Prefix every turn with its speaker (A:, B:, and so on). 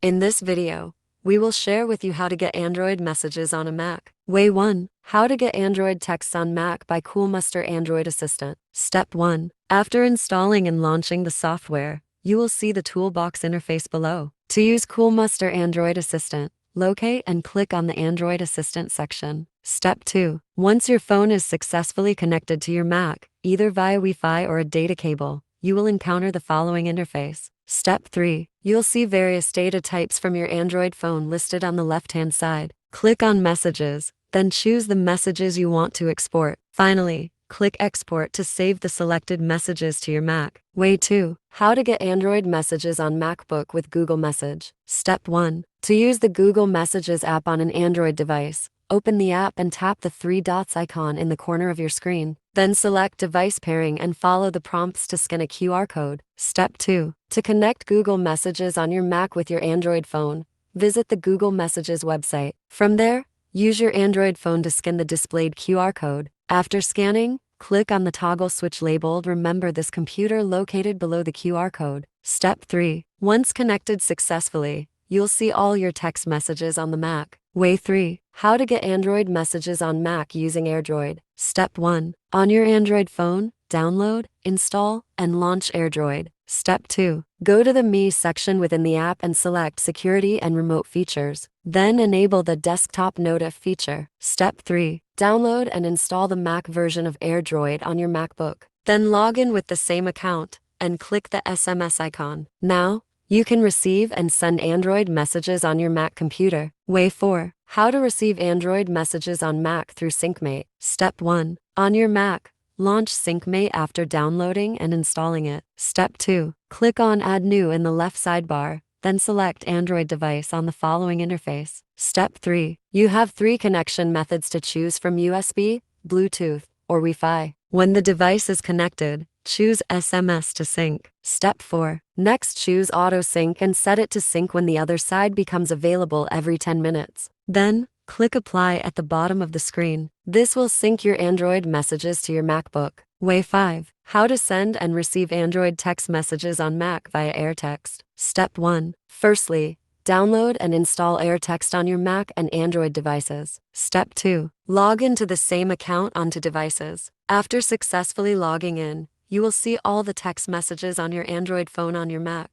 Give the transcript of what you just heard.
A: In this video, we will share with you how to get Android messages on a Mac. Way 1. How to get Android texts on Mac by Coolmuster Android Assistant. Step 1. After installing and launching the software, you will see the toolbox interface below. To use Coolmuster Android Assistant, locate and click on the Android Assistant section. Step 2. Once your phone is successfully connected to your Mac, either via Wi-Fi or a data cable, you will encounter the following interface. Step 3. You'll see various data types from your Android phone listed on the left-hand side. Click on Messages, then choose the messages you want to export. Finally, click Export to save the selected messages to your Mac. Way 2. How to get Android messages on MacBook with Google Message. Step 1. To use the Google Messages app on an Android device, open the app and tap the three dots icon in the corner of your screen. Then select Device Pairing and follow the prompts to scan a QR code. Step 2. To connect Google Messages on your Mac with your Android phone, visit the Google Messages website. From there, use your Android phone to scan the displayed QR code. After scanning, click on the toggle switch labeled "Remember this computer" located below the QR code. Step 3. Once connected successfully, you'll see all your text messages on the Mac. Way 3. How to get Android messages on Mac using AirDroid. Step 1. On your Android phone, download, install, and launch AirDroid. Step 2. Go to the Me section within the app and select Security and Remote Features. Then enable the Desktop Notif feature. Step 3. Download and install the Mac version of AirDroid on your MacBook. Then log in with the same account and click the SMS icon. Now, you can receive and send Android messages on your Mac computer. Way 4. How to receive Android messages on Mac through SyncMate. Step 1. On your Mac, launch SyncMate after downloading and installing it. Step 2. Click on Add New in the left sidebar, then select Android device on the following interface. Step 3. You have 3 connection methods to choose from: USB, Bluetooth, or Wi-Fi. When the device is connected, choose SMS to sync. Step 4. Next, choose Auto Sync and set it to sync when the other side becomes available every 10 minutes. Then, click Apply at the bottom of the screen. This will sync your Android messages to your MacBook. Way 5. How to send and receive Android text messages on Mac via AirText. Step 1. Firstly, download and install AirText on your Mac and Android devices. Step 2. Log into the same account onto devices. After successfully logging in, you will see all the text messages on your Android phone on your Mac.